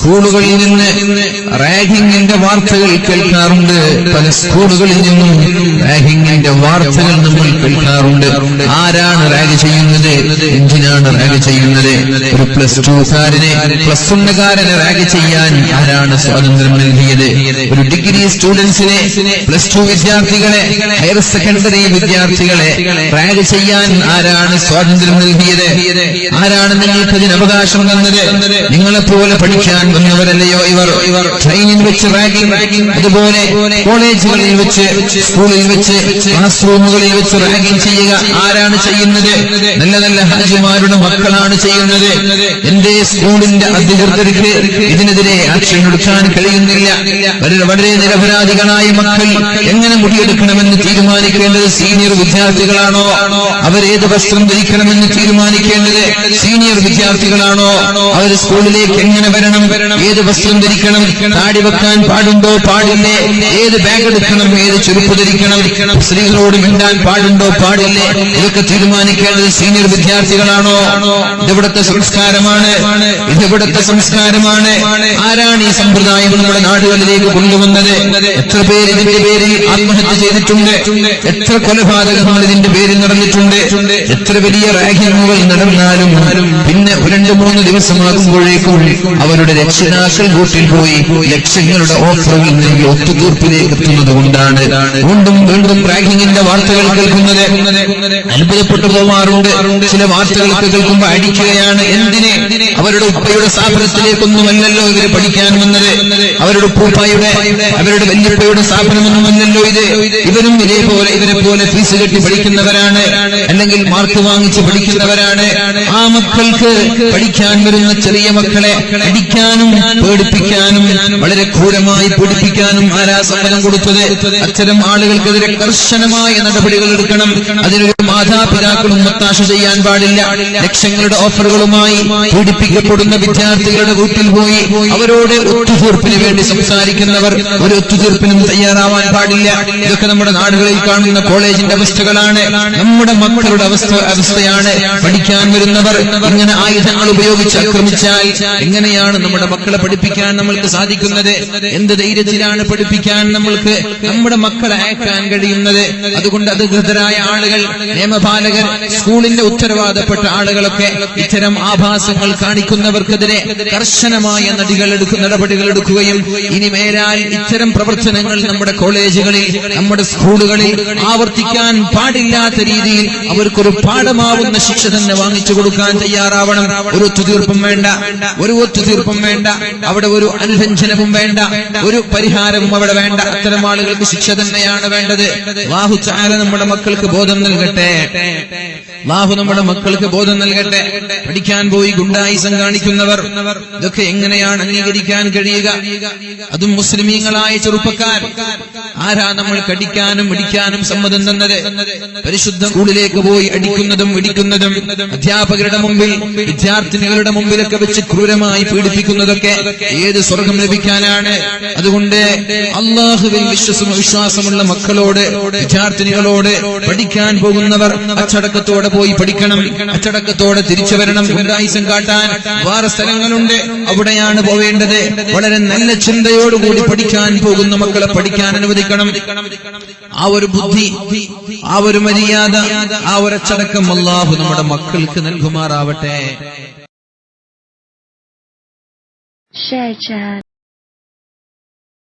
സ്കൂളുകളിൽ നിന്ന് റാഗിങ്ങിന്റെ വാർത്തകൾ കേൾക്കാറുണ്ട്. പല സ്കൂളുകളിൽ നിന്നും റാഗിങ്ങിന്റെ വാർത്തകൾ നമ്മൾ കേൾക്കാറുണ്ട്. ആരാണ് റാഗ് ചെയ്യുന്നത്? എന്തിനാണ് റാഗ് ചെയ്യുന്നത്? ഒരു +2കാരനെ +1കാരനെ റാഗ് ചെയ്യാൻ ആരാണ് സ്വാതന്ത്ര്യം നൽകിയത്? ഒരു ഡിഗ്രി സ്റ്റുഡൻസിനെ +2 വിദ്യാർത്ഥികളെ ഹയർ സെക്കൻഡറി വിദ്യാർത്ഥികളെ റാഗ് ചെയ്യാൻ ആരാണ് സ്വാതന്ത്ര്യം നൽകിയത്? ആരാണ് നിങ്ങൾക്കതിന് അവകാശം തന്നത്? നിങ്ങളെപ്പോലെ പഠിക്കാൻ വന്നവരല്ലയോ ഇവർ? ട്രെയിനിൽ വെച്ച് റാഗിംഗ്, അതുപോലെ കോളേജുകളിൽ വെച്ച്, സ്കൂളിൽ വെച്ച്, ക്ലാസ് റൂമുകളിൽ വെച്ച് റാഗിംഗ് ചെയ്യുക ആരാണ് ചെയ്യുന്നത്? നല്ല നല്ല ഹാജിമാരുടെ മക്കളാണ് ചെയ്യുന്നത്. എന്റെ സ്കൂളിന്റെ അധികൃതർക്ക് ഇതിനെതിരെ ആക്ഷൻ എടുക്കാൻ കഴിയുന്നില്ല. വളരെ നിരപരാധികളായ മക്കൾ എങ്ങനെ മുടിയെടുക്കണമെന്ന് തീരുമാനിക്കേണ്ടത് സീനിയർ വിദ്യാർത്ഥികളാണോ? അവരേത് വസ്ത്രം ധരിക്കണമെന്ന് തീരുമാനിക്കേണ്ടത് സീനിയർ വിദ്യാർത്ഥികളാണോ? അവർ സ്കൂളിലേക്ക് എങ്ങനെ വരണം, ഏത് വസ്ത്രം ധരിക്കണം, താടി വെക്കാൻ പാടുണ്ടോ പാടില്ലേ, ഏത് ബാഗ് എടുക്കണം, ഏത് ചെരുപ്പ് ധരിക്കണം, സ്ത്രീകളോട് മിണ്ടാൻ പാടുണ്ടോ പാടില്ലേ, ഇതൊക്കെ തീരുമാനിക്കേണ്ടത് സീനിയർ വിദ്യാർത്ഥികളാണോ? ഇതെവിടുത്തെ സംസ്കാരമാണ്? ഇതെവിടുത്തെ സംസ്കാരമാണ്? ആരാണ് ഈ സമ്പ്രദായം നമ്മുടെ നാടുകളിലേക്ക് കൊണ്ടുവന്നത്? എത്ര പേര് ഇതിന്റെ പേരിൽ ആത്മഹത്യ ചെയ്തിട്ടുണ്ട്? എത്ര കൊലപാതകങ്ങൾ ഇതിന്റെ പേരിൽ നടന്നിട്ടുണ്ട്? എത്ര വലിയ റാഗിങ്ങുകൾ നടന്നാലും പിന്നെ 2-3 ദിവസമാകുമ്പോഴേക്കും അവരുടെ രക്ഷിതാക്കൾ വീട്ടിൽ പോയി ലക്ഷങ്ങളുടെ ഓഫറുകൾ നൽകി ഒത്തുതീർപ്പിലേക്ക് എത്തുന്നത് കൊണ്ടാണ് വീണ്ടും വീണ്ടും റാഗിങ്ങിന്റെ വാർത്തകൾ കേൾക്കുന്നത്. അത്ഭുതപ്പെട്ടു പോവാറുണ്ട്. ചില വാർത്തകൾ കേൾക്കുമ്പോൾ അടിക്കുകയാണ്. എന്തിനെ? അവരുടെ ഉപ്പയുടെ സ്ഥാപനത്തിലേക്കൊന്നുമല്ലല്ലോ ഇവര് പഠിക്കാൻ വന്നത്. അവരുടെ ഉപ്പൂപ്പായുടെ, അവരുടെ വല്യപ്പയുടെ സ്ഥാപനമൊന്നുമല്ലല്ലോ ഇത്. ഇവരും ഇവരെ പോലെ ഫീസ് കെട്ടി പഠിക്കുന്നവരാണ്, അല്ലെങ്കിൽ മാർക്ക് വാങ്ങിച്ച് പഠിക്കുന്നവരാണ്. ആ മക്കൾക്ക് പഠിക്കാൻ വരുന്ന ചെറിയ മക്കളെ അടിക്കാനും പേടിപ്പിക്കാനും വളരെ ക്രൂരമായി പീഡിപ്പിക്കാനും ആരാ സമ്മതം കൊടുത്തത്? അത്തരം ആളുകൾക്കെതിരെ കർശനമായ നടപടികൾ എടുക്കണം. അതിനൊരു മാതാപിതാക്കളും ഒത്താശ ചെയ്യാൻ പാടില്ല. ലക്ഷങ്ങളുടെ ഓഫറുകളുമായി പീഡിപ്പിക്കപ്പെടുന്ന വിദ്യാർത്ഥികളുടെ വീട്ടിൽ പോയി അവരോട് ഒത്തുതീർപ്പിന് വേണ്ടി സംസാരിക്കുന്നവർ ഒരു ഒത്തുതീർപ്പിനും തയ്യാറാവാൻ പാടില്ല. ഇതൊക്കെ നമ്മുടെ നാടുകളിൽ കാണുന്ന കോളേജിന്റെ അവസ്ഥകളാണ്. നമ്മുടെ മക്കളുടെ അവസ്ഥയാണ്. പഠിക്കാൻ വരുന്നവർ ഇങ്ങനെ ആയുധങ്ങൾ ഉപയോഗിച്ച് ആക്രമിച്ചാൽ എങ്ങനെയാണ് നമ്മുടെ മക്കളെ പഠിപ്പിക്കാൻ നമ്മൾക്ക് സാധിക്കുന്നത്? എന്ത് ധൈര്യത്തിലാണ് പഠിപ്പിക്കാൻ നമ്മൾക്ക് നമ്മുടെ മക്കളെ അയക്കാൻ കഴിയുന്നത്? അതുകൊണ്ട് അധികൃതരായ ആളുകൾ, നിയമപാലകർ, സ്കൂളിന്റെ ഉത്തരവാദപ്പെട്ട ആളുകളൊക്കെ ഇത്തരം ആഭാസങ്ങൾ കാണിക്കുന്നവർക്കെതിരെ കർശനമായ നടപടികൾ എടുക്കുകയും ഇനി മേലാൽ ഇത്തരം പ്രവർത്തനങ്ങൾ നമ്മുടെ കോളേജുകളിൽ, നമ്മുടെ സ്കൂളുകളിൽ ആവർത്തിക്കാൻ പാടില്ലാത്ത രീതിയിൽ അവർക്കൊരു പാഠമാവുന്ന ശിക്ഷ തന്നെ വാങ്ങിച്ചു കൊടുക്കാൻ തയ്യാറാവണം. ഒരു ഒത്തുതീർപ്പും വേണ്ട, ഒരു ഒത്തുതീർപ്പും വേണ്ട, അവിടെ ഒരു അനുരഞ്ജനവും വേണ്ട, ഒരു പരിഹാരവും അവിടെ വേണ്ട. അത്തരം ആളുകൾക്ക് ശിക്ഷ തന്നെയാണ് വേണ്ടത്. അല്ലാഹു തആല നമ്മുടെ മക്കൾക്ക് ബോധം നൽകട്ടെ. അല്ലാഹു നമ്മുടെ മക്കൾക്ക് ബോധം നൽകട്ടെ. പഠിക്കാൻ പോയി ഗുണ്ടായിസം കാണിക്കുന്നവർ ഇതൊക്കെ എങ്ങനെയാണ് അംഗീകരിക്കാൻ കഴിയുക? അതും മുസ്ലിമീങ്ങളായ ചെറുപ്പക്കാർ. ആരാ നമ്മൾ കടിക്കാനും ഇടിക്കാനും സമ്മതം തന്നത്? പരിശുദ്ധ സ്കൂളിലേക്ക് പോയി അടിക്കുന്നതും ഇടിക്കുന്നതും, അധ്യാപകരുടെ മുമ്പിൽ, വിദ്യാർത്ഥിനികളുടെ മുമ്പിലൊക്കെ വെച്ച് ക്രൂരമായി പീഡിപ്പിക്കുന്നതൊക്കെ ഏത് സ്വർഗം ലഭിക്കാനാണ്? അതുകൊണ്ട് അല്ലാഹുവിൽ വിശ്വാസമുള്ള മക്കളോട്, വിദ്യാർത്ഥിനികളോട് പഠിക്കാൻ പോകുന്നവർ അച്ചടക്കത്തോടെ പോയി പഠിക്കണം, അച്ചടക്കത്തോടെ തിരിച്ചു വരണം. ഗുണ്ടായിസം കാട്ടാൻ വേറെ സ്ഥലങ്ങളുണ്ട്, അവിടെയാണ് പോവേണ്ടത്. വളരെ നല്ല ചിന്തയോടുകൂടി പഠിക്കാൻ പോകുന്ന മക്കളെ പഠിക്കാൻ അനുവദിക്കണം. ആ ഒരു ബുദ്ധി, ആ ഒരു മര്യാദ, ആ ഒരു അച്ചടക്കം അല്ലാഹു നമ്മുടെ മക്കൾക്ക് നൽകുമാറാവട്ടെ.